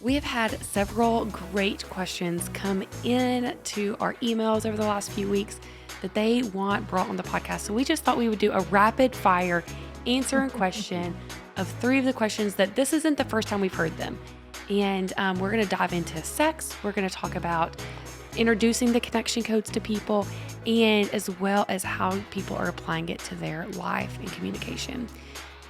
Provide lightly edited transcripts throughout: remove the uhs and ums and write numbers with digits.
We have had several great questions come in to our emails over the last few weeks that they want brought on the podcast. So we just thought we would do a rapid fire answer and question of 3 of the questions that this isn't the first time we've heard them. And we're going to dive into sex. We're going to talk about introducing the connection codes to people, and as well as how people are applying it to their life and communication.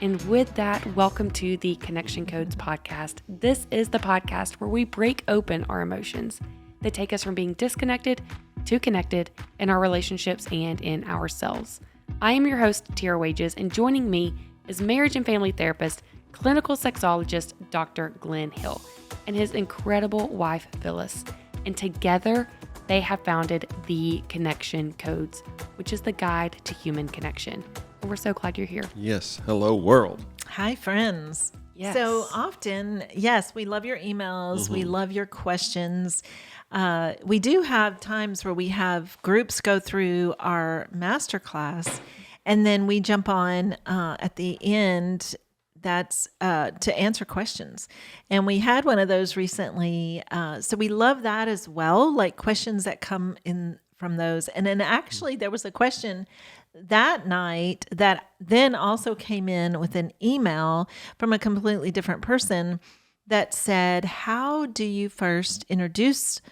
And with that, welcome to the Connection Codes podcast. This is the podcast where we break open our emotions that take us from being disconnected to connected in our relationships and in ourselves. I am your host, Tera, and joining me is marriage and family therapist, clinical sexologist, Dr. Glenn Hill, and his incredible wife, Phyllis. And together, they have founded the Connection Codes, which is the guide to human connection. And we're so glad you're here. Yes. Hello, world. Hi, friends. Yes. So often, yes, we love your emails. We love your questions. We do have times where we have groups go through our masterclass, and then we jump on at the end. That's to answer questions. And we had one of those recently. So we love that as well, like questions that come in from those. And then actually there was a question that night that then also came in with an email from a completely different person that said, how do you first introduce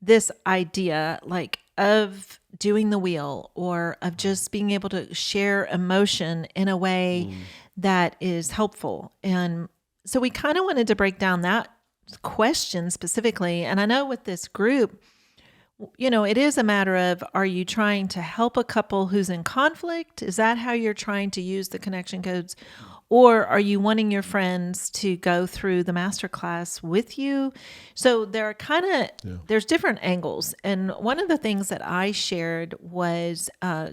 this idea like of doing the wheel or of just being able to share emotion in a way that is helpful? And so we kind of wanted to break down that question specifically. And I know with this group, you know, it is a matter of, are you trying to help a couple who's in conflict? Is that how you're trying to use the connection codes? Or are you wanting your friends to go through the masterclass with you? So there are there's different angles. And one of the things that I shared was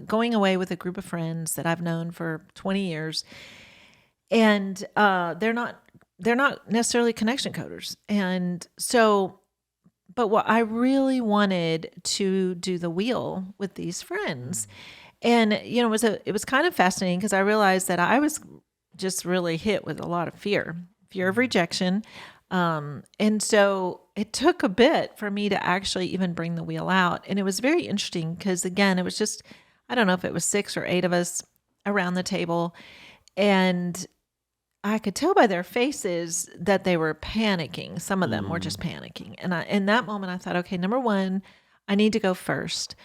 going away with a group of friends that I've known for 20 years. And they're not necessarily connection coders. And so, but what I really wanted to do the wheel with these friends. And, you know, it was kind of fascinating because I realized that I was just really hit with a lot of fear of rejection. And so it took a bit for me to actually even bring the wheel out. And it was very interesting because, again, it was just, I don't know if it was 6 or 8 of us around the table. And I could tell by their faces that they were panicking. Some of them were just panicking. And in that moment, I thought, okay, number one, I need to go first.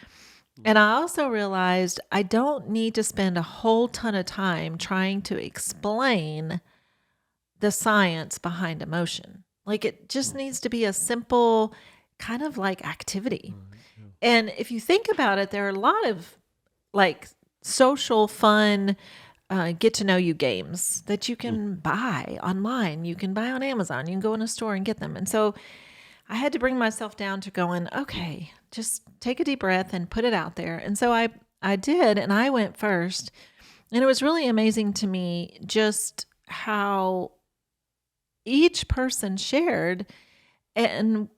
And I also realized I don't need to spend a whole ton of time trying to explain the science behind emotion. Like it just needs to be a simple kind of like activity. And if you think about it, there are a lot of like social fun get to know you games that you can buy online. You can buy on Amazon. You can go in a store and get them. And so I had to bring myself down to going, okay, just take a deep breath and put it out there. And so I did, and I went first. And it was really amazing to me just how each person shared and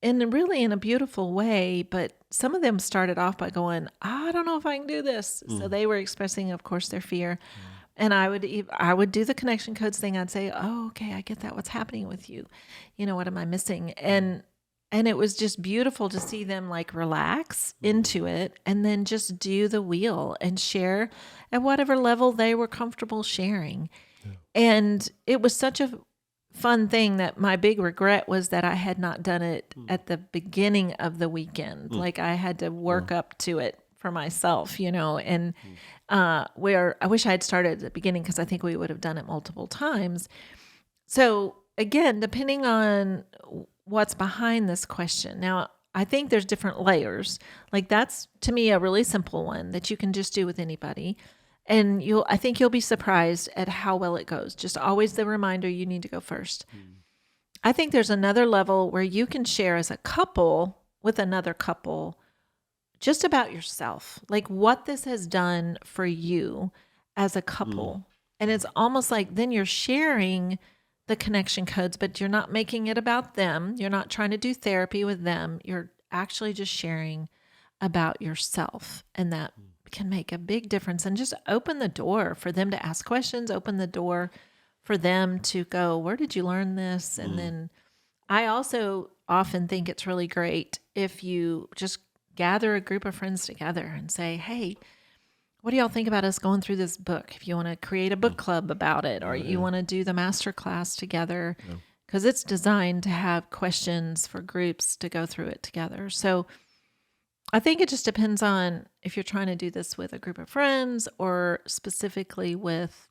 really in a beautiful way, but some of them started off by going, I don't know if I can do this. So they were expressing, of course, their fear. And I would do the connection codes thing. I'd say, oh, okay, I get that. What's happening with you? You know, what am I missing? And it was just beautiful to see them like relax into it and then just do the wheel and share at whatever level they were comfortable sharing. Yeah. And it was such a fun thing that my big regret was that I had not done it at the beginning of the weekend. Like I had to work up to it for myself, you know, and where I wish I had started at the beginning because I think we would have done it multiple times. So again, depending on what's behind this question. Now, I think there's different layers. Like that's to me a really simple one that you can just do with anybody. And I think you'll be surprised at how well it goes. Just always the reminder you need to go first. I think there's another level where you can share as a couple with another couple just about yourself, like what this has done for you as a couple. And it's almost like then you're sharing the connection codes, but you're not making it about them. You're not trying to do therapy with them. You're actually just sharing about yourself. And that can make a big difference and just open the door for them to ask questions, open the door for them to go, where did you learn this? And then I also often think it's really great if you just gather a group of friends together and say, hey, what do y'all think about us going through this book? If you want to create a book club about it, or you want to do the master class together, because it's designed to have questions for groups to go through it together. So I think it just depends on if you're trying to do this with a group of friends or specifically with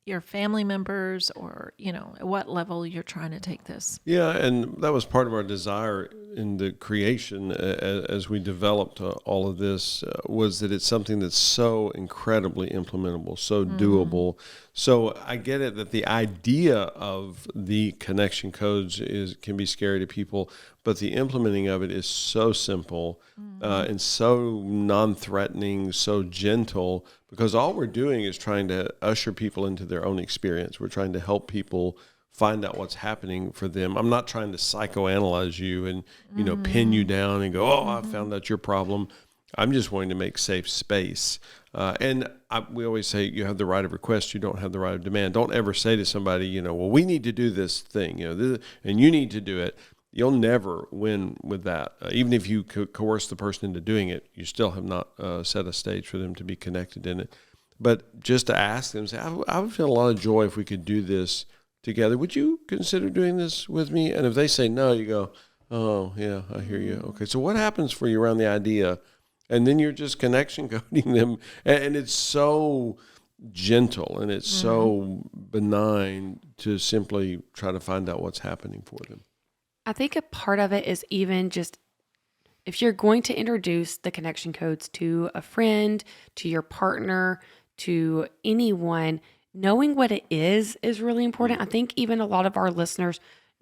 your family members, or, at what level you're trying to take this. Yeah, and that was part of our desire in the creation as we developed all of this, was that it's something that's so incredibly implementable, so doable. So I get it that the idea of the connection codes can be scary to people, but the implementing of it is so simple and so non-threatening, so gentle, because all we're doing is trying to usher people into their own experience. We're trying to help people find out what's happening for them. I'm not trying to psychoanalyze you and, pin you down and go, I found out your problem. I'm just wanting to make safe space. We always say you have the right of request, you don't have the right of demand. Don't ever say to somebody, well, we need to do this thing, and you need to do it. You'll never win with that. Even if you coerce the person into doing it, you still have not set a stage for them to be connected in it. But just to ask them, say, I would feel a lot of joy if we could do this together. Would you consider doing this with me? And if they say no, you go, oh, yeah, I hear you. Okay, so what happens for you around the idea? And then you're just connection coding them. And it's so gentle and it's so benign to simply try to find out what's happening for them. I think a part of it is even just if you're going to introduce the connection codes to a friend, to your partner, to anyone, knowing what it is really important. I think even a lot of our listeners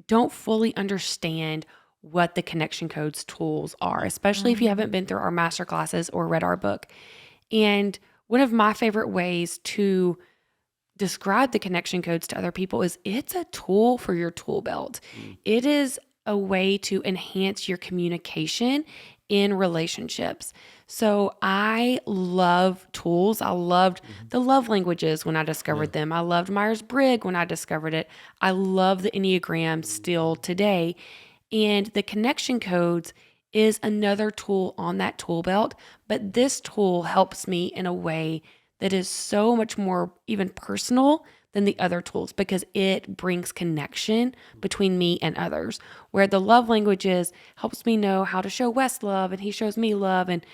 don't fully understand what the connection codes tools are, especially if you haven't been through our master classes or read our book. And one of my favorite ways to describe the connection codes to other people is it's a tool for your tool belt. It is a way to enhance your communication in relationships. So I love tools. I loved the love languages when I discovered them. I loved Myers-Briggs when I discovered it. I love the Enneagram still today. And the connection codes is another tool on that tool belt. But this tool helps me in a way that is so much more even personal than the other tools because it brings connection between me and others. Where the love languages helps me know how to show Wes love and he shows me love. And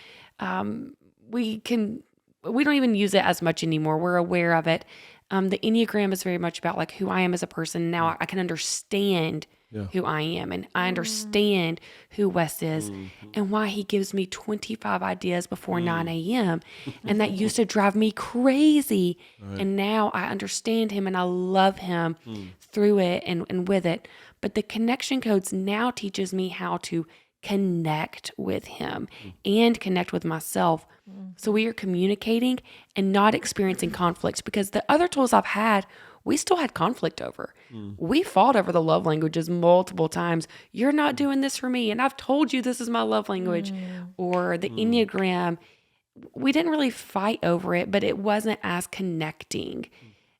we don't even use it as much anymore. We're aware of it. The Enneagram is very much about like who I am as a person. Now I can understand who I am, and I understand who Wes is and why he gives me 25 ideas before 9 a.m. And that used to drive me crazy. Right. And now I understand him and I love him through it and with it. But the connection codes now teaches me how to connect with him and connect with myself. So we are communicating and not experiencing conflicts, because the other tools I've had, we still had conflict over. We fought over the love languages multiple times. You're not doing this for me, and I've told you this is my love language. Or the Enneagram, we didn't really fight over it, but it wasn't as connecting.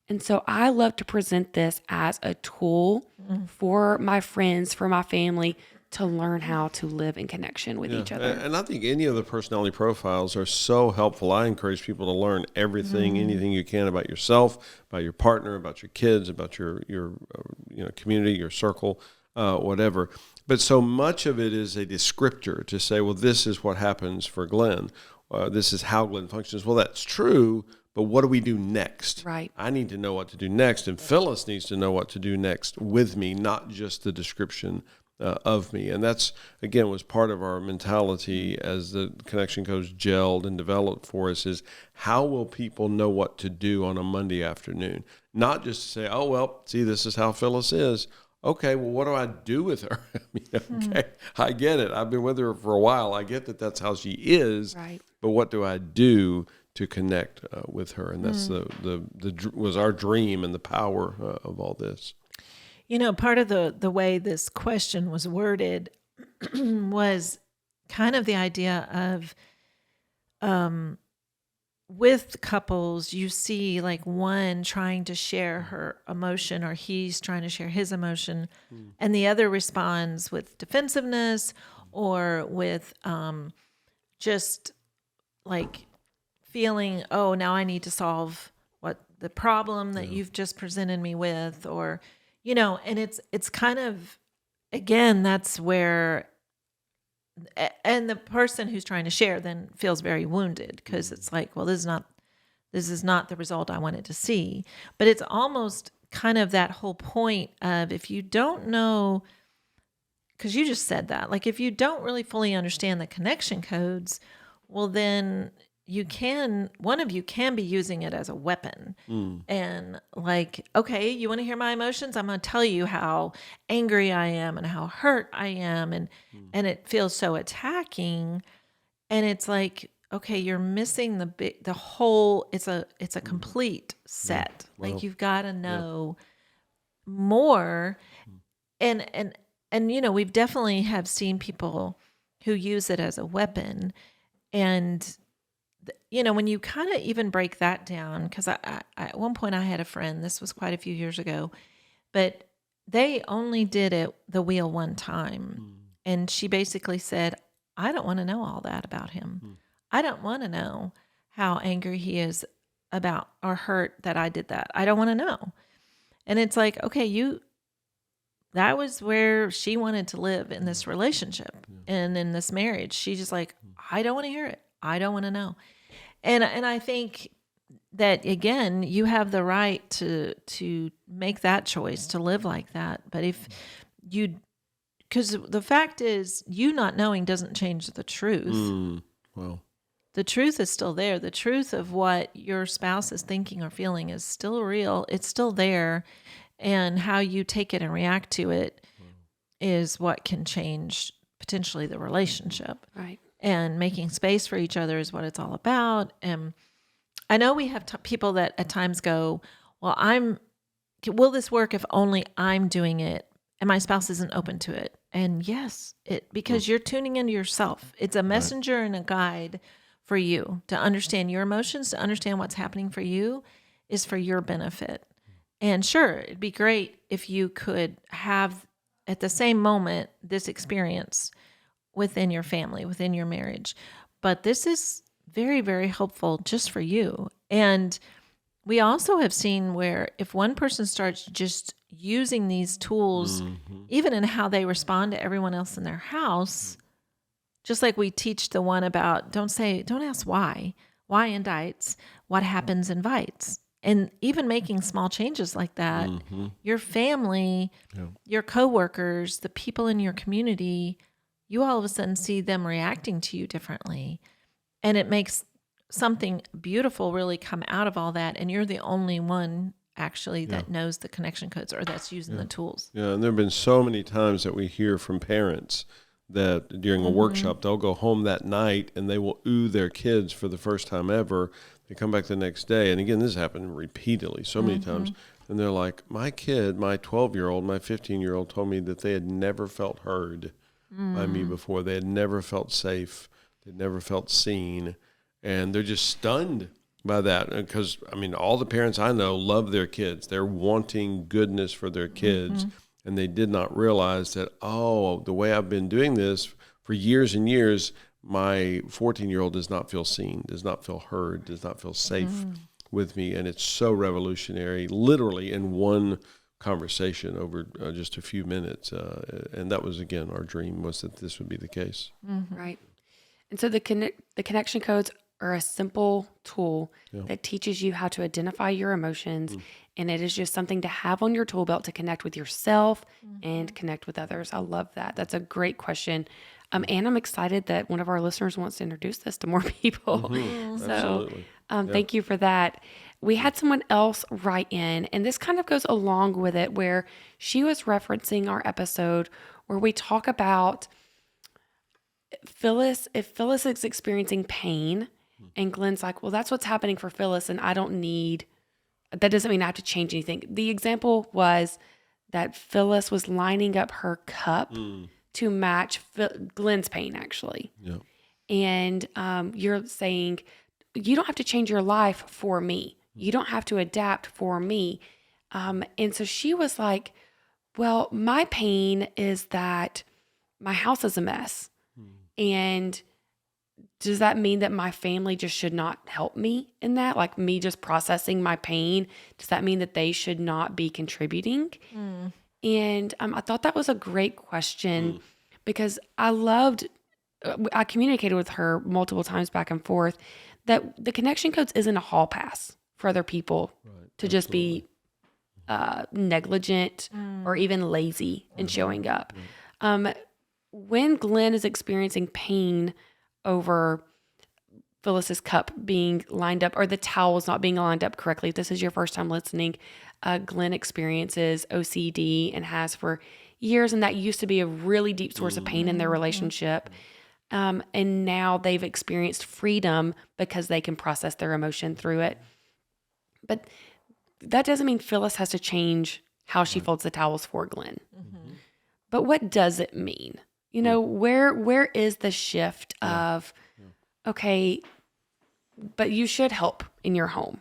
And so I love to present this as a tool for my friends, for my family, to learn how to live in connection with each other. And I think any of the personality profiles are so helpful. I encourage people to learn everything, anything you can about yourself, about your partner, about your kids, about your community, your circle, whatever. But so much of it is a descriptor to say, well, this is what happens for Glenn. This is how Glenn functions. Well, that's true, but what do we do next? Right. I need to know what to do next, and Phyllis needs to know what to do next with me, not just the description of me. And that's, again, was part of our mentality as the connection codes gelled and developed for us, is how will people know what to do on a Monday afternoon? Not just to say, oh, well, see, this is how Phyllis is. Okay, well, what do I do with her? I mean, okay, I get it. I've been with her for a while. I get that that's how she is. Right. But what do I do to connect with her? And that's was our dream and the power of all this. You know, part of the way this question was worded was kind of the idea of with couples, you see like one trying to share her emotion, or he's trying to share his emotion, and the other responds with defensiveness or with just like feeling, oh, now I need to solve what the problem that you've just presented me with, or, and it's kind of, again, that's where, and the person who's trying to share then feels very wounded, because it's like, well, this is not the result I wanted to see. But it's almost kind of that whole point of, if you don't know, because you just said that, like, if you don't really fully understand the connection codes, well, then one of you can be using it as a weapon. And like, okay, you want to hear my emotions? I'm going to tell you how angry I am and how hurt I am. And it feels so attacking. And it's like, okay, you're missing the whole, it's a complete set. Well, like, you've got to know more. And we've definitely have seen people who use it as a weapon. And when you kind of even break that down, because I at one point I had a friend, this was quite a few years ago, but they only did the wheel one time. And she basically said, I don't want to know all that about him. I don't want to know how angry he is about or hurt that I did that. I don't want to know. And it's like, okay, that was where she wanted to live in this relationship and in this marriage. She's just like, I don't want to hear it. I don't want to know. And I think that, again, you have the right to make that choice, to live like that. But because the fact is, you not knowing doesn't change the truth. Well, the truth is still there. The truth of what your spouse is thinking or feeling is still real. It's still there. And how you take it and react to it is what can change potentially the relationship. Right. And making space for each other is what it's all about. And I know we have people that at times go, well, will this work if only I'm doing it and my spouse isn't open to it? And yes, because you're tuning into yourself. It's a messenger and a guide for you to understand your emotions, to understand what's happening for you is for your benefit. And sure, it'd be great if you could have at the same moment this experience within your family, within your marriage. But this is very, very helpful just for you. And we also have seen where if one person starts just using these tools, even in how they respond to everyone else in their house, just like we teach the one about don't ask why indicts, what happens invites. And even making small changes like that, your family, your coworkers, the people in your community, you all of a sudden see them reacting to you differently. And it makes something beautiful really come out of all that. And you're the only one actually that knows the connection codes or that's using the tools. Yeah, and there have been so many times that we hear from parents that during a workshop, they'll go home that night and they will ooh their kids for the first time ever. They come back the next day. And again, this happened repeatedly so many times. And they're like, my kid, my 12-year-old, my 15-year-old told me that they had never felt heard by me before. They had never felt safe. They'd never felt seen. And they're just stunned by that. Because, I mean, all the parents I know love their kids. They're wanting goodness for their kids. And they did not realize that, the way I've been doing this for years and years, my 14-year-old does not feel seen, does not feel heard, does not feel safe with me. And it's so revolutionary, literally in one conversation over just a few minutes. And that was, again, our dream was that this would be the case. Right. And so the connection codes are a simple tool that teaches you how to identify your emotions. And it is just something to have on your tool belt to connect with yourself and connect with others. I love that. That's a great question. And I'm excited that one of our listeners wants to introduce this to more people. So thank you for that. We had someone else write in, and this kind of goes along with it, where she was referencing our episode where we talk about Phyllis, if Phyllis is experiencing pain, and Glenn's like, well, that's what's happening for Phyllis, and that doesn't mean I have to change anything. The example was that Phyllis was lining up her cup to match Glenn's pain, actually. Yeah. And you're saying, you don't have to change your life for me. You don't have to adapt for me. And so she was like, well, my pain is that my house is a mess. And does that mean that my family just should not help me in that? Like me just processing my pain, does that mean that they should not be contributing? And I thought that was a great question because I communicated with her multiple times back and forth that the connection codes isn't a hall pass for other people to just be negligent or even lazy in showing up. When Glenn is experiencing pain over Phyllis's cup being lined up or the towels not being lined up correctly, if this is your first time listening, Glenn experiences OCD and has for years, and that used to be a really deep source of pain in their relationship. And now they've experienced freedom because they can process their emotion through it. But that doesn't mean Phyllis has to change how she folds the towels for Glenn. But what does it mean? You know, where is the shift of, okay, but you should help in your home?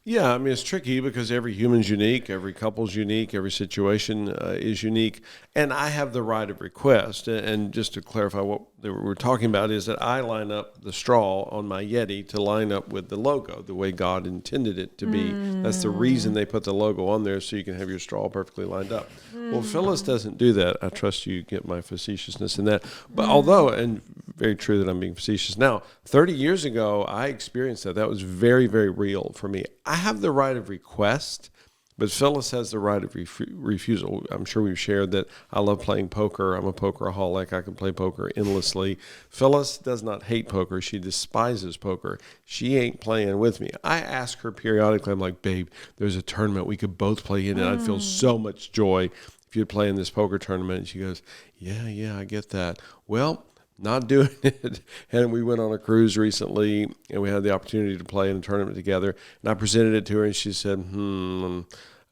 Yeah, I mean, it's tricky because every human's unique, every couple's unique, every situation is unique, and I have the right of request. And just to clarify what we're talking about is that I line up the straw on my Yeti to line up with the logo, the way God intended it to be. That's the reason they put the logo on there, so you can have your straw perfectly lined up. Well, Phyllis doesn't do that. I trust you get my facetiousness in that. But although, and very true that I'm being facetious now, 30 years ago, I experienced that. That was very, very real for me. I have the right of request, but Phyllis has the right of refusal. I'm sure we've shared that I love playing poker. I'm a pokeraholic. I can play poker endlessly. Phyllis does not hate poker. She despises poker. She ain't playing with me. I ask her periodically, I'm like, babe, there's a tournament we could both play in, and I'd feel so much joy if you'd play in this poker tournament. And she goes, yeah, I get that. Well, not doing it. And we went on a cruise recently, and we had the opportunity to play in a tournament together. And I presented it to her, and she said,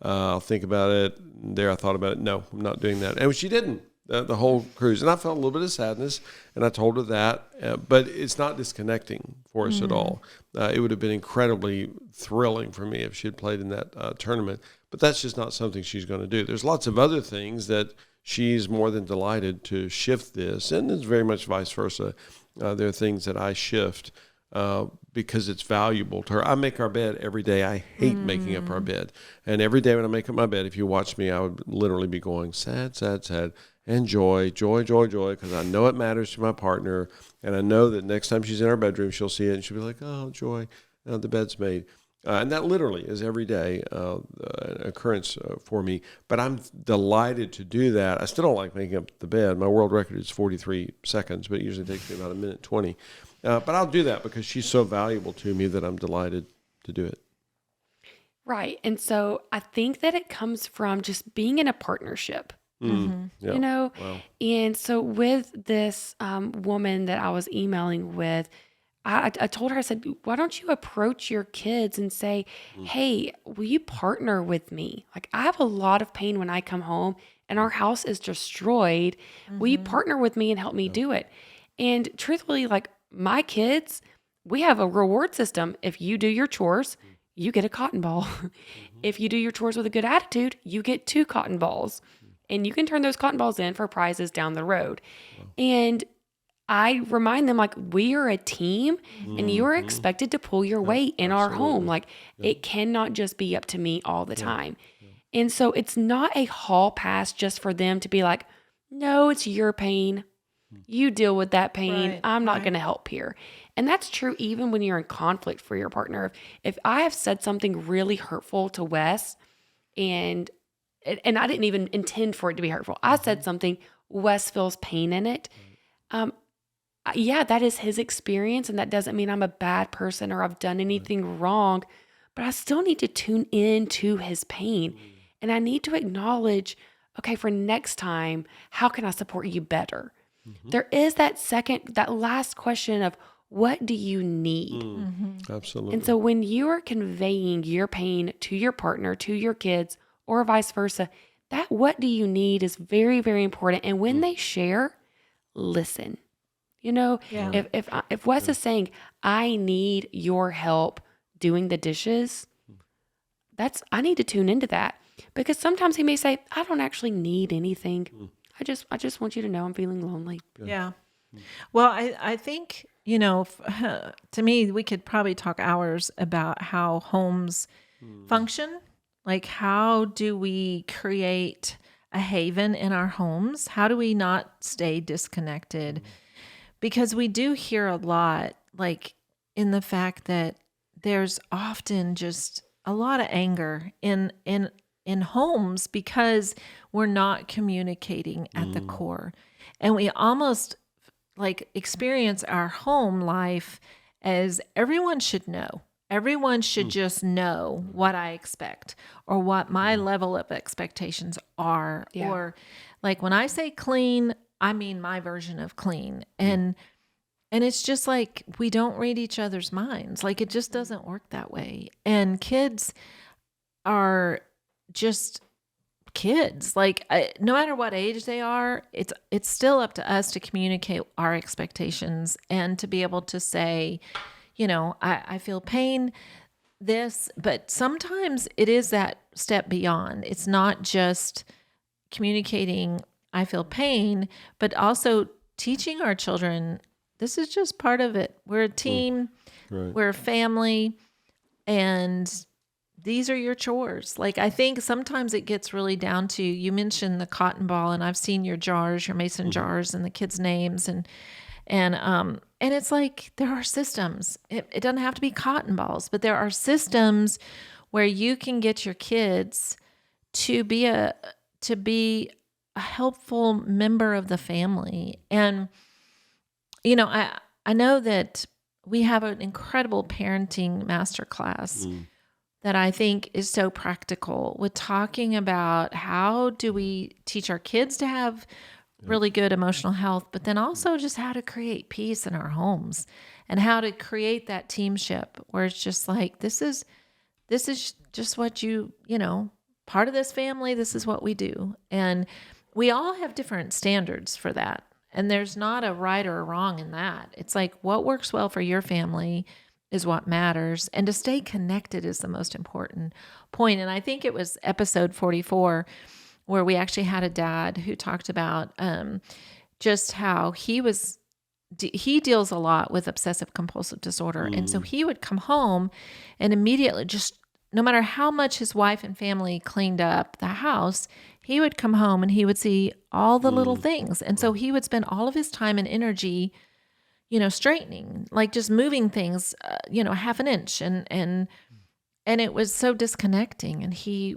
I'll think about it. There, I thought about it. No, I'm not doing that. And she didn't the whole cruise. And I felt a little bit of sadness, and I told her that. But it's not disconnecting for us at all. It would have been incredibly thrilling for me if she had played in that tournament. But that's just not something she's going to do. There's lots of other things that she's more than delighted to shift this, and it's very much vice versa. There are things that I shift because it's valuable to her. I make our bed every day. I hate making up our bed. And every day when I make up my bed, if you watch me, I would literally be going sad, sad, sad, and joy, joy, joy, joy, because I know it matters to my partner, and I know that next time she's in our bedroom, she'll see it, and she'll be like, oh, joy, the bed's made. And that literally is every day an occurrence for me. But I'm delighted to do that. I still don't like making up the bed. My world record is 43 seconds, but it usually takes me about 1:20. But I'll do that because she's so valuable to me that I'm delighted to do it. Right. And so I think that it comes from just being in a partnership. Yeah. You know? Wow. And so with this woman that I was emailing with, I told her, I said, why don't you approach your kids and say, hey, will you partner with me? Like, I have a lot of pain when I come home and our house is destroyed. Will you partner with me and help me do it? And truthfully, like my kids, we have a reward system. If you do your chores, you get a cotton ball. If you do your chores with a good attitude, you get 2 cotton balls. And you can turn those cotton balls in for prizes down the road. And I remind them, like, we are a team and you are expected to pull your weight in our home. Like, it cannot just be up to me all the time. And so it's not a hall pass just for them to be like, no, it's your pain. You deal with that pain. Right, I'm not going to help here. And that's true even when you're in conflict for your partner. If I have said something really hurtful to Wes and I didn't even intend for it to be hurtful. I said something, Wes feels pain in it. Yeah, that is his experience, and that doesn't mean I'm a bad person or I've done anything wrong, but I still need to tune in to his pain. And I need to acknowledge, okay, for next time, how can I support you better? There is that last question of, what do you need? Absolutely. And so when you are conveying your pain to your partner, to your kids, or vice versa, that what do you need is very, very important. And when they share, listen. You know, Yeah. if Wes is saying, I need your help doing the dishes, I need to tune into that, because sometimes he may say, I don't actually need anything. I just want you to know I'm feeling lonely. Yeah. Well, I think, to me, we could probably talk hours about how homes function. Like, how do we create a haven in our homes? How do we not stay disconnected? Because we do hear a lot, like, in the fact that there's often just a lot of anger in homes because we're not communicating at the core. And we almost like experience our home life as everyone should know. Everyone should just know what I expect or what my level of expectations are. Yeah. Or like when I say clean, I mean my version of clean. And it's just like we don't read each other's minds. Like it just doesn't work that way. And kids are just kids. Like no matter what age they are, it's still up to us to communicate our expectations and to be able to say, I feel pain, but sometimes it is that step beyond. It's not just communicating, I feel pain, but also teaching our children, this is just part of it. We're a team, Right. we're a family, and these are your chores. Like, I think sometimes it gets really down to, you mentioned the cotton ball, and I've seen your jars, your mason jars, and the kids' names, and it's like there are systems. It doesn't have to be cotton balls, but there are systems where you can get your kids to be a helpful member of the family. And I know that we have an incredible parenting masterclass that I think is so practical with talking about how do we teach our kids to have really good emotional health, but then also just how to create peace in our homes and how to create that teamship where it's just like, this is just what part of this family, this is what we do. And we all have different standards for that. And there's not a right or a wrong in that. It's like what works well for your family is what matters. And to stay connected is the most important point. And I think it was episode 44 where we actually had a dad who talked about just how he deals a lot with obsessive compulsive disorder. And so he would come home and immediately, just no matter how much his wife and family cleaned up the house, he would come home and he would see all the little things. And so he would spend all of his time and energy, straightening, like just moving things, half an inch. And it was so disconnecting. And he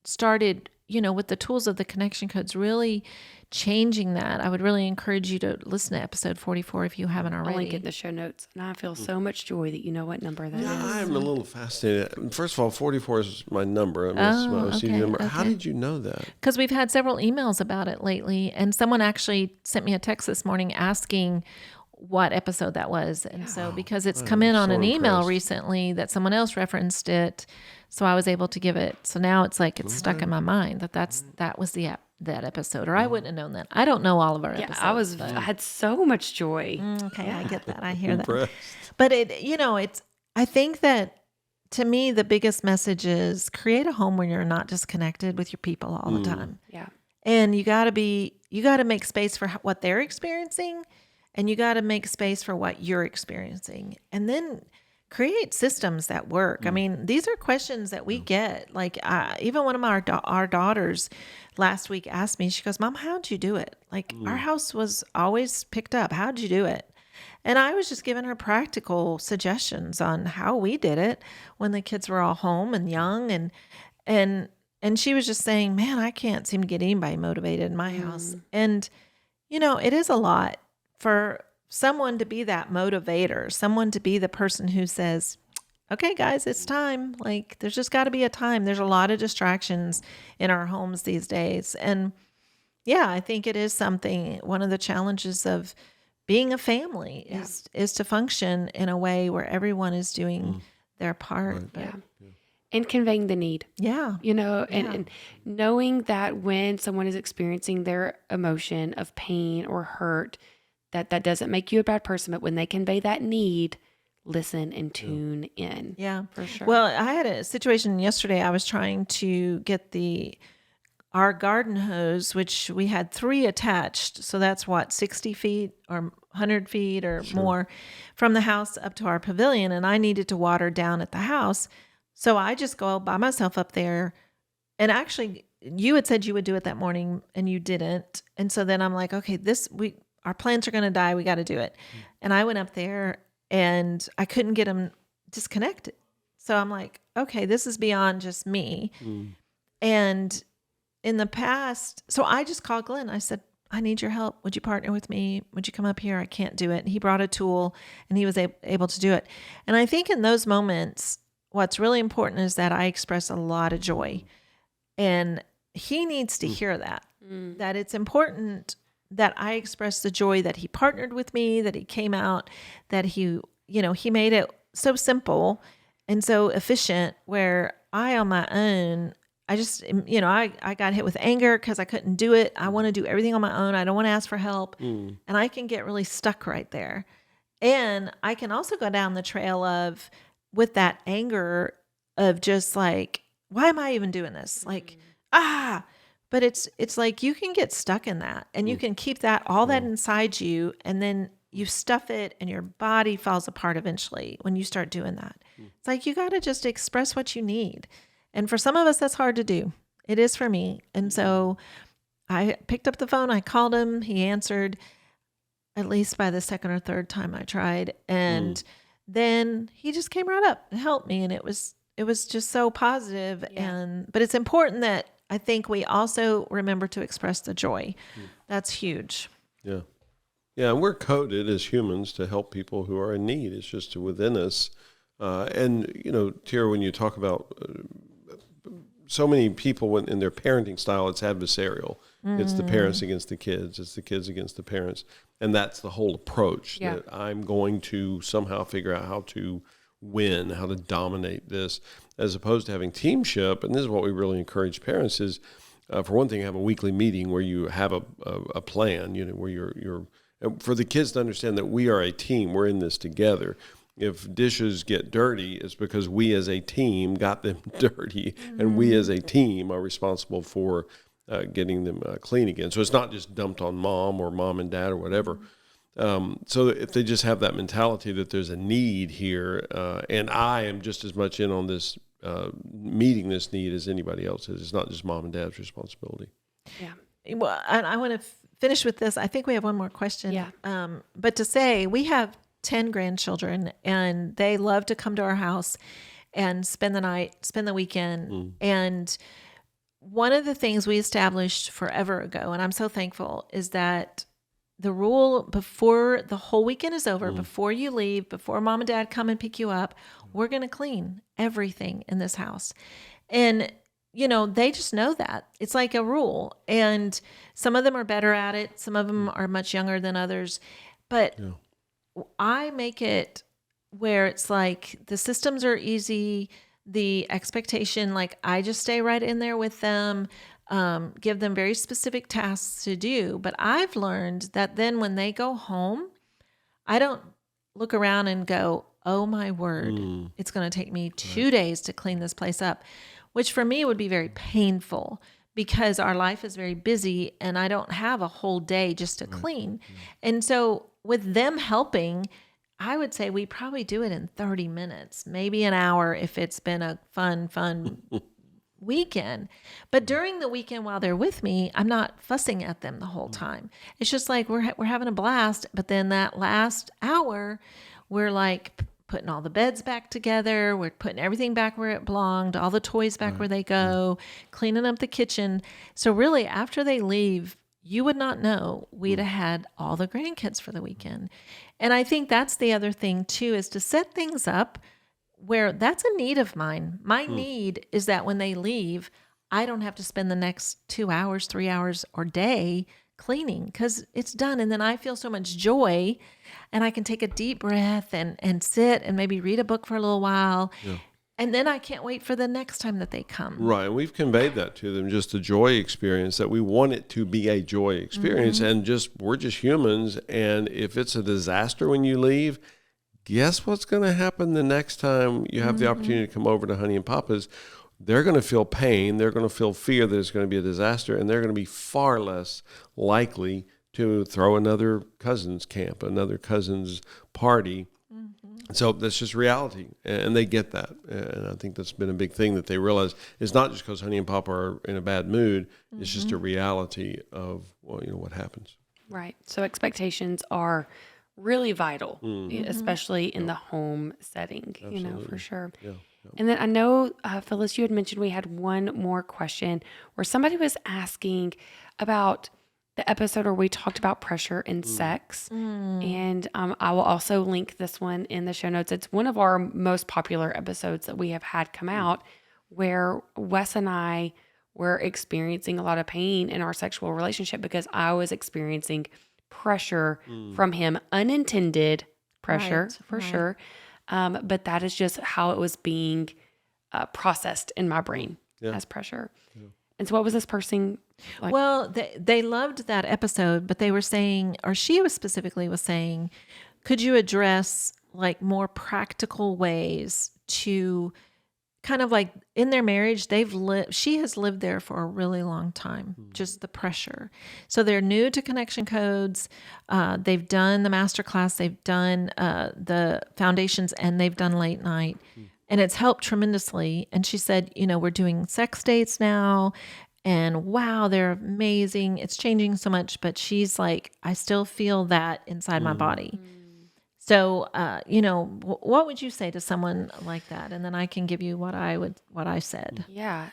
started, with the tools of the connection codes, really changing that. I would really encourage you to listen to episode 44 if you haven't already. I'll link it in the show notes. And I feel so much joy that you know what number that is. I'm a little fascinated. First of all, 44 is my number. I mean, it's my OCD number. okay. How did you know that? Because we've had several emails about it lately. And someone actually sent me a text this morning asking what episode that was. And so because it's come in on an email recently that someone else referenced it, so I was able to give it. So now it's like it's stuck in my mind that was that episode, or I wouldn't have known that. I don't know all of our episodes. I had so much joy. Okay, I get that. I hear Impressed. that. But I think that to me, the biggest message is create a home where you're not disconnected with your people all the time. Yeah. And you got to make space for what they're experiencing, and you got to make space for what you're experiencing. And then create systems that work. I mean, these are questions that we get. Like even one of our daughters last week asked me, she goes, Mom, how'd you do it? Like our house was always picked up. How'd you do it? And I was just giving her practical suggestions on how we did it when the kids were all home and young. And she was just saying, man, I can't seem to get anybody motivated in my house. And, it is a lot for someone to be that motivator, someone to be the person who says, okay, guys, it's time. Like there's just got to be a time. There's a lot of distractions in our homes these days. And yeah, I think it is something, one of the challenges of being a family is to function in a way where everyone is doing their part. Right. But, And conveying the need. yeah. And knowing that when someone is experiencing their emotion of pain or hurt, that doesn't make you a bad person, but when they convey that need, listen and tune in. Yeah, for sure. Well, I had a situation yesterday. I was trying to get our garden hose, which we had 3 attached. So that's 60 feet or 100 feet or more from the house up to our pavilion. And I needed to water down at the house. So I just go by myself up there. And actually, you had said you would do it that morning and you didn't. And so then I'm like, okay, our plants are going to die. We got to do it. And I went up there and I couldn't get them disconnected. So I'm like, okay, this is beyond just me. And in the past, so I just called Glenn. I said, I need your help. Would you partner with me? Would you come up here? I can't do it. And he brought a tool and he was able to do it. And I think in those moments, what's really important is that I express a lot of joy. And he needs to hear that, that it's important that I express the joy that he partnered with me, that he came out, that he made it so simple and so efficient, where I on my own, I just, I got hit with anger because I couldn't do it. I want to do everything on my own. I don't want to ask for help. And I can get really stuck right there. And I can also go down the trail with that anger of just like, why am I even doing this? Like, but it's like you can get stuck in that and you can keep all that inside you, and then you stuff it and your body falls apart eventually when you start doing that. It's like you got to just express what you need. And for some of us, that's hard to do. It is for me. And so I picked up the phone, I called him, he answered at least by the second or third time I tried. And then he just came right up and helped me. And it was just so positive. But it's important that I think we also remember to express the joy. That's huge. Yeah. Yeah. And we're coded as humans to help people who are in need. It's just within us. And, Tera, when you talk about so many people in their parenting style, it's adversarial. It's the parents against the kids. It's the kids against the parents. And that's the whole approach, that I'm going to somehow figure out how to win, how to dominate this, as opposed to having teamship. And this is what we really encourage parents is, for one thing, have a weekly meeting where you have a plan, where you're for the kids to understand that we are a team. We're in this together. If dishes get dirty, it's because we as a team got them dirty, and we as a team are responsible for getting them clean again. So it's not just dumped on mom or mom and dad or whatever. So if they just have that mentality that there's a need here, and I am just as much in on this, meeting this need as anybody else is. It's not just mom and dad's responsibility. Yeah. Well, and I want to finish with this. I think we have one more question. Yeah. But to say we have 10 grandchildren, and they love to come to our house and spend the night, spend the weekend. And one of the things we established forever ago, and I'm so thankful, is that the rule before the whole weekend is over, before you leave, before mom and dad come and pick you up, we're going to clean everything in this house. And they just know that. It's like a rule. And some of them are better at it. Some of them are much younger than others. But I make it where it's like the systems are easy, the expectation, like I just stay right in there with them, give them very specific tasks to do. But I've learned that then when they go home, I don't look around and go, oh my word, it's going to take me 2 days to clean this place up, which for me would be very painful because our life is very busy and I don't have a whole day just to clean. And so with them helping, I would say we probably do it in 30 minutes, maybe an hour if it's been a fun weekend. But during the weekend while they're with me, I'm not fussing at them the whole time. It's just like we're having a blast. But then that last hour, we're like putting all the beds back together. We're putting everything back where it belonged, all the toys back where they go, cleaning up the kitchen. So really, after they leave, you would not know we'd have had all the grandkids for the weekend. And I think that's the other thing too, is to set things up where that's a need of mine. My need is that when they leave, I don't have to spend the next 2 hours, 3 hours or day cleaning because it's done. And then I feel so much joy and I can take a deep breath and sit and maybe read a book for a little while. And then I can't wait for the next time that they come. Right. And we've conveyed that to them, just the joy experience, that we want it to be a joy experience. And we're just humans. And if it's a disaster when you leave, guess what's going to happen the next time you have the opportunity to come over to Honey and Papa's? They're going to feel pain. They're going to feel fear that it's going to be a disaster. And they're going to be far less likely to throw another cousin's camp, another cousin's party. So that's just reality, and they get that. And I think that's been a big thing that they realize. It's not just because Honey and Papa are in a bad mood. It's just a reality of, what happens. Right. So expectations are really vital, especially in the home setting, for sure. Yeah. And then I know, Phyllis, you had mentioned we had one more question where somebody was asking about the episode where we talked about pressure in sex. And I will also link this one in the show notes. It's one of our most popular episodes that we have had come out, where Wes and I were experiencing a lot of pain in our sexual relationship because I was experiencing pressure from him, unintended pressure for sure. But that is just how it was being processed in my brain as pressure. Yeah. And so what was this person like? Well, they loved that episode, but they were saying, or she was specifically was saying, could you address like more practical ways to kind of like in their marriage, she has lived there for a really long time, just the pressure. So they're new to connection codes. They've done the masterclass, they've done the foundations, and they've done late night. And it's helped tremendously. And she said, we're doing sex dates now. And wow, they're amazing. It's changing so much. But she's like, I still feel that inside my body. So, what would you say to someone like that? And then I can give you what I said. Yeah.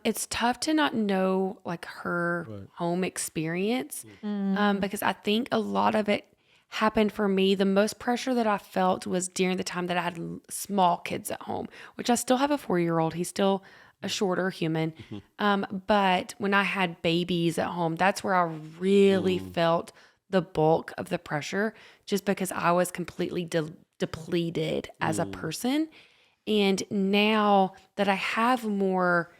It's tough to not know like her home experience because I think a lot of it happened for me. The most pressure that I felt was during the time that I had small kids at home, which I still have a 4-year-old. He's still a shorter human. But when I had babies at home, that's where I really felt the bulk of the pressure, just because I was completely depleted as a person. And now that I have more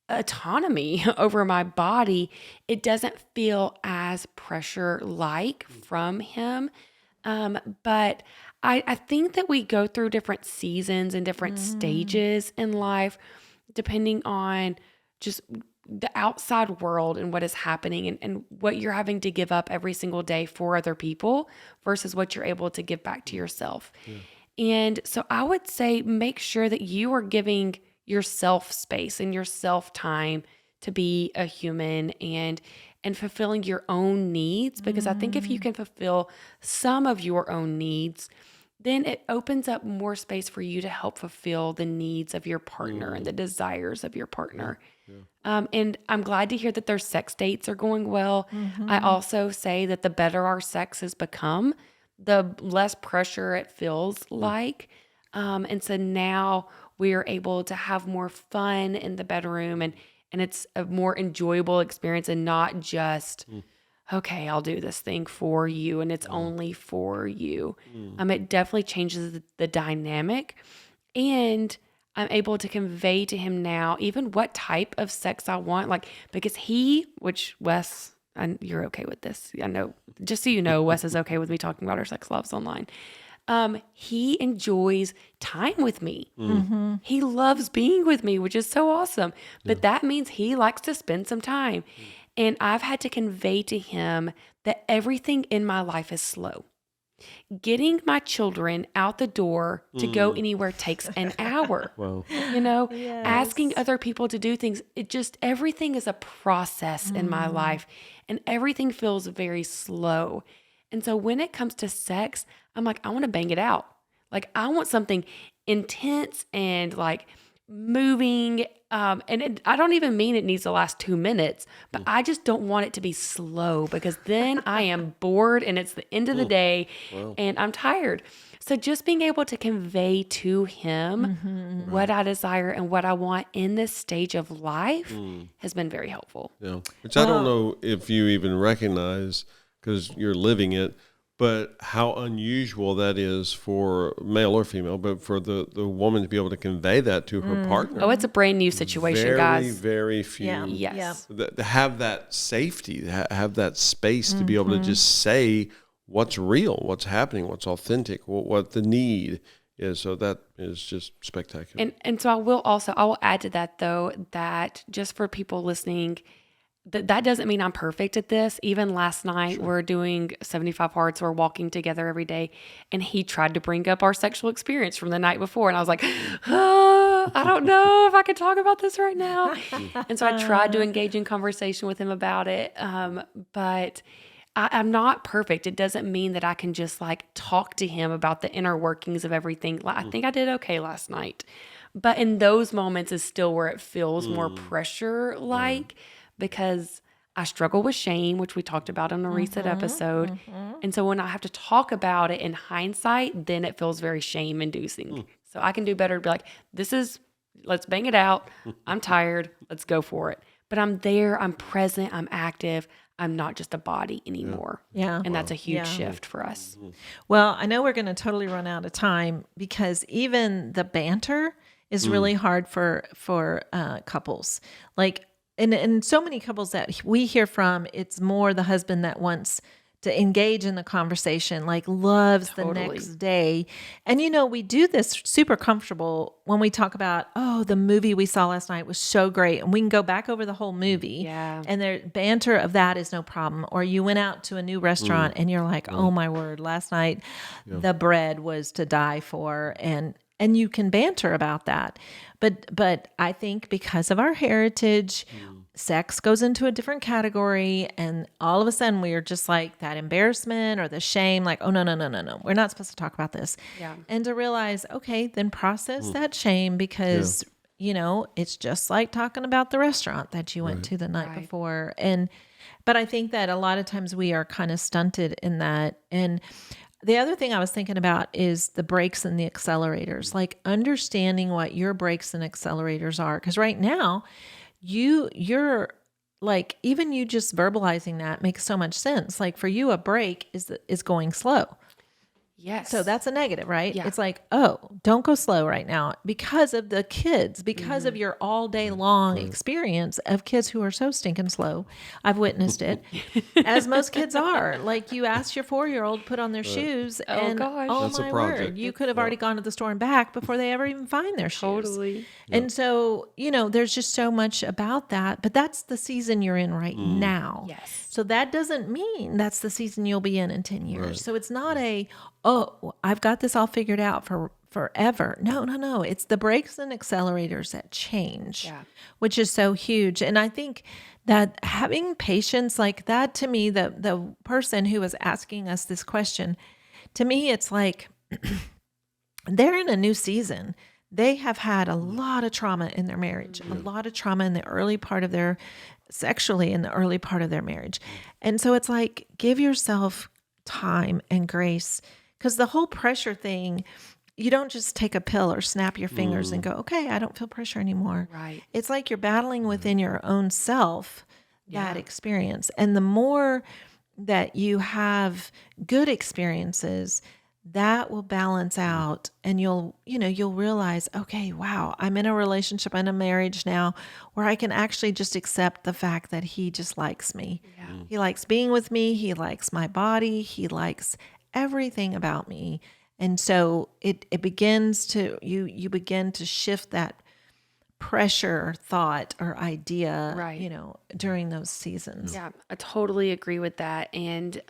autonomy over my body, it doesn't feel as pressure-like from him. But I think that we go through different seasons and different stages in life, depending on just the outside world and what is happening and what you're having to give up every single day for other people versus what you're able to give back to yourself. And so I would say make sure that you are giving yourself space and yourself time to be a human and fulfilling your own needs. Because I think if you can fulfill some of your own needs, then it opens up more space for you to help fulfill the needs of your partner and the desires of your partner. And I'm glad to hear that their sex dates are going well. I also say that the better our sex has become, the less pressure it feels like. And so now we're able to have more fun in the bedroom and it's a more enjoyable experience and not just, okay, I'll do this thing for you and it's only for you. It definitely changes the dynamic, and I'm able to convey to him now even what type of sex I want, like, because which Wes, and you're okay with this. I know, just so you know, Wes is okay with me talking about our sex lives online. He enjoys time with me. He loves being with me, which is so awesome. But that means he likes to spend some time. And I've had to convey to him that everything in my life is slow. Getting my children out the door to go anywhere takes an hour. Wow. Asking other people to do things, everything is a process in my life, and everything feels very slow. And so when it comes to sex, I'm like, I want to bang it out. Like, I want something intense and like moving. I don't even mean it needs to last 2 minutes, but I just don't want it to be slow, because then I am bored and it's the end of the day and I'm tired. So just being able to convey to him what I desire and what I want in this stage of life has been very helpful. Yeah. Which I don't know if you even recognize, because you're living it, but how unusual that is for male or female, but for the woman to be able to convey that to her partner. Oh, it's a brand new situation, guys. Very few. Yeah. Yes. To have that safety, have that space to be able to just say what's real, what's happening, what's authentic, what the need is. So that is just spectacular. And so I will add to that, though, that just for people listening, that doesn't mean I'm perfect at this. Even last night, we're doing 75 Hard, so we're walking together every day, and he tried to bring up our sexual experience from the night before, and I was like, I don't know if I could talk about this right now. And so I tried to engage in conversation with him about it, but I'm not perfect. It doesn't mean that I can just like talk to him about the inner workings of everything. I think I did okay last night, but in those moments is still where it feels more pressure-like. Because I struggle with shame, which we talked about on a recent episode. And so when I have to talk about it in hindsight, then it feels very shame-inducing. So I can do better to be like, let's bang it out. I'm tired. Let's go for it. But I'm there. I'm present. I'm active. I'm not just a body anymore. Yeah. And that's a huge shift for us. Well, I know we're going to totally run out of time because even the banter is really hard for couples. Like, and so many couples that we hear from, it's more the husband that wants to engage in the conversation, like loves the next day. And, we do this super comfortable when we talk about, the movie we saw last night was so great. And we can go back over the whole movie. Yeah. And the banter of that is no problem. Or you went out to a new restaurant and you're like, oh my word, last night the bread was to die for. And you can banter about that. But I think because of our heritage, sex goes into a different category, and all of a sudden we are just like that embarrassment or the shame, like, oh, no, we're not supposed to talk about this. Yeah. And to realize, okay, then process that shame because, it's just like talking about the restaurant that you went to the night before. But I think that a lot of times we are kind of stunted in that. And the other thing I was thinking about is the brakes and the accelerators, like understanding what your brakes and accelerators are. Because right now, you're like, even you just verbalizing that makes so much sense. Like for you, a brake is going slow. Yes. So that's a negative, right? Yeah. It's like, don't go slow right now because of the kids, because of your all day long experience of kids who are so stinking slow. I've witnessed it, as most kids are. Like you ask your 4-year-old put on their shoes, and gosh. That's a my project. word, you could have already gone to the store and back before they ever even find their shoes. Totally. And so, there's just so much about that, but that's the season you're in right now. Yes. So that doesn't mean that's the season you'll be in 10 years. Right. So it's not I've got this all figured out for forever. No. It's the brakes and accelerators that change, which is so huge. And I think that having patience like that, to me, the person who was asking us this question, to me, it's like they're in a new season. They have had a lot of trauma in their marriage, a lot of trauma in the early part of their sexually in the early part of their marriage. And so it's like, give yourself time and grace, because the whole pressure thing, you don't just take a pill or snap your fingers and go, okay, I don't feel pressure anymore. Right. It's like you're battling within your own self that experience. And the more that you have good experiences, that will balance out, and you'll realize, okay, wow, I'm in a relationship, in a marriage now where I can actually just accept the fact that he just likes me. Yeah. He likes being with me. He likes my body. He likes everything about me. And so it begins to, you begin to shift that pressure thought or idea, during those seasons. Yeah, I totally agree with that. And,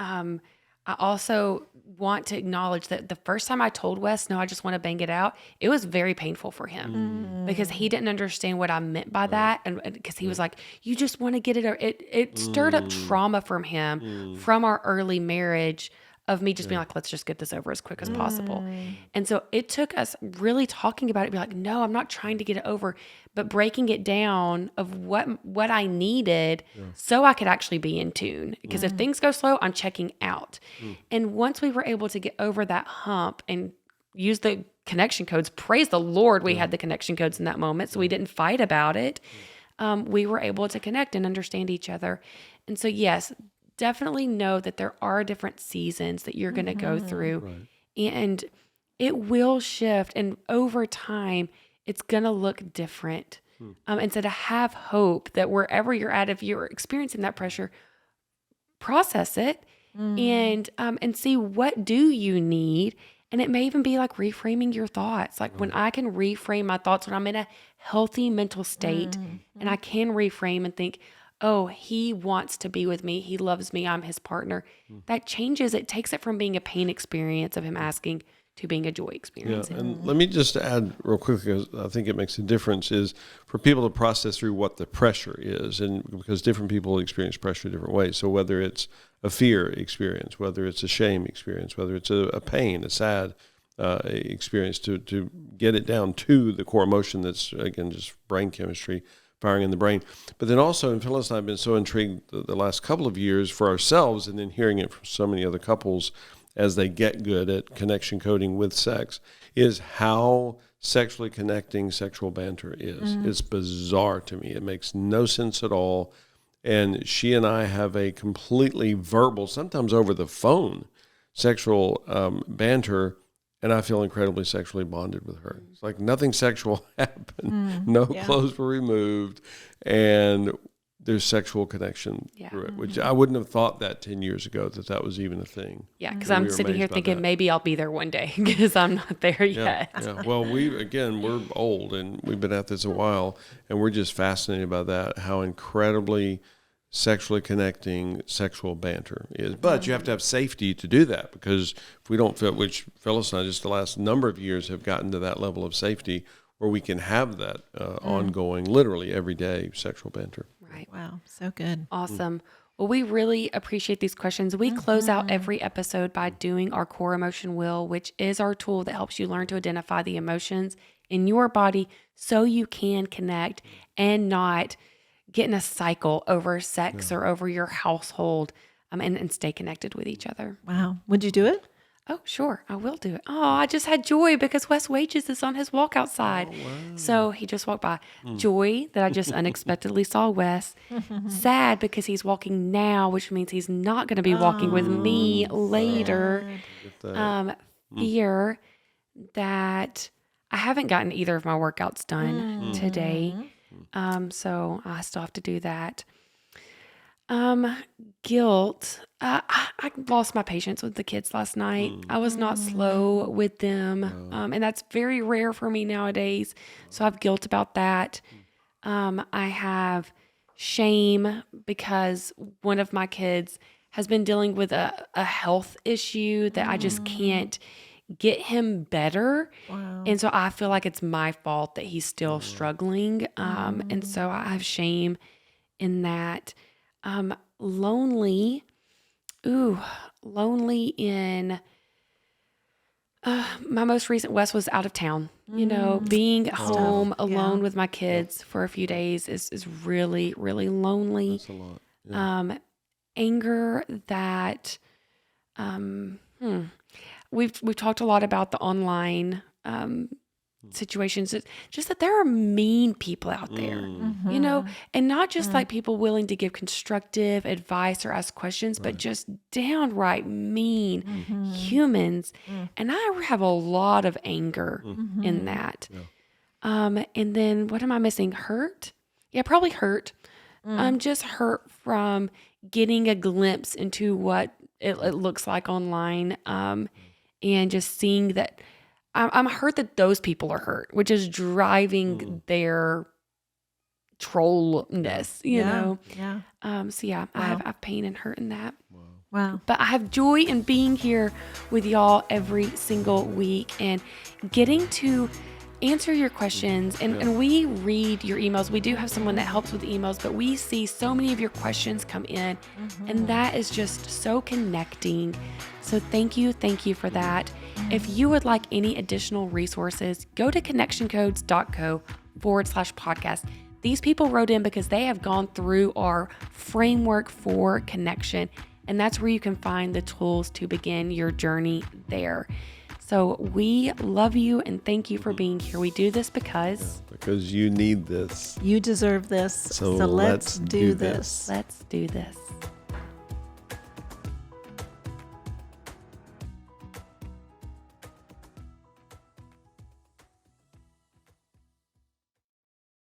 I also want to acknowledge that the first time I told Wes, no, I just want to bang it out, it was very painful for him because he didn't understand what I meant by that. And because he was like, you just want to get it. It stirred up trauma from him from our early marriage of me just being like, let's just get this over as quick as possible. And so it took us really talking about it, be like, no, I'm not trying to get it over, but breaking it down of what I needed so I could actually be in tune. Because if things go slow, I'm checking out. And once we were able to get over that hump and use the connection codes, praise the Lord, we had the connection codes in that moment, so we didn't fight about it. We were able to connect and understand each other. And so, yes, definitely know that there are different seasons that you're going to go through. Right. And it will shift. And over time, it's going to look different. And so to have hope that wherever you're at, if you're experiencing that pressure, process it and see what do you need. And it may even be like reframing your thoughts. Like when I can reframe my thoughts, when I'm in a healthy mental state and I can reframe and think, oh, he wants to be with me. He loves me. I'm his partner. That changes. It takes it from being a pain experience of him asking to being a joy experience. Yeah, and let me just add real quickly, because I think it makes a difference, is for people to process through what the pressure is, and because different people experience pressure different ways. So whether it's a fear experience, whether it's a shame experience, whether it's a pain, a sad experience, to get it down to the core emotion that's, again, just brain chemistry firing in the brain. But then also, and Phyllis and I have been so intrigued the last couple of years for ourselves, and then hearing it from so many other couples as they get good at connection coding with sex, is how sexually connecting sexual banter is. It's bizarre to me. It makes no sense at all. And she and I have a completely verbal, sometimes over the phone, sexual banter, and I feel incredibly sexually bonded with her. It's like nothing sexual happened. No clothes were removed, and there's sexual connection through it, which I wouldn't have thought that 10 years ago that was even a thing. Yeah, because I'm sitting here thinking maybe I'll be there one day because I'm not there yet. Yeah. Well, we're old and we've been at this a while, and we're just fascinated by that, how incredibly sexually connecting sexual banter is. But you have to have safety to do that, because if we don't feel, which Phyllis and I just the last number of years have gotten to that level of safety where we can have that ongoing, literally everyday sexual banter. Right. Wow. So good. Awesome. Well, we really appreciate these questions. We close out every episode by doing our core emotion wheel, which is our tool that helps you learn to identify the emotions in your body so you can connect and not get in a cycle over sex or over your household, and stay connected with each other. Wow. Would you do it? Oh, sure. I will do it. Oh, I just had joy because Wes Wages is on his walk outside. Oh, wow. So he just walked by. Joy that I just unexpectedly saw Wes. Sad because he's walking now, which means he's not going to be walking with me later. Fear that I haven't gotten either of my workouts done today. So I still have to do that. Guilt. I lost my patience with the kids last night. I was not slow with them. And that's very rare for me nowadays. So I have guilt about that. I have shame because one of my kids has been dealing with a health issue that I just can't get him better. Wow. And so I feel like it's my fault that he's still struggling. And so I have shame in that. Lonely in my most recent, Wes was out of town, being home alone with my kids for a few days is really, really lonely. That's a lot. Yeah. Anger that, we've talked a lot about the online, situations, just that there are mean people out there, and not just like people willing to give constructive advice or ask questions, but just downright mean humans. And I have a lot of anger in that. Yeah. And then what am I missing? Hurt? Yeah, probably hurt. I'm just hurt from getting a glimpse into what it looks like online, and just seeing that I'm hurt that those people are hurt, which is driving their trollness, you know? Yeah. So yeah, wow. I have pain and hurt in that. Wow. But I have joy in being here with y'all every single week and getting to answer your questions. And we read your emails. We do have someone that helps with the emails, but we see so many of your questions come in, and that is just so connecting. So thank you for that. If you would like any additional resources, go to connectioncodes.co/podcast. These people wrote in because they have gone through our framework for connection, and that's where you can find the tools to begin your journey there. So we love you and thank you for being here. We do this because you need this. You deserve this. So let's do this. Let's do this.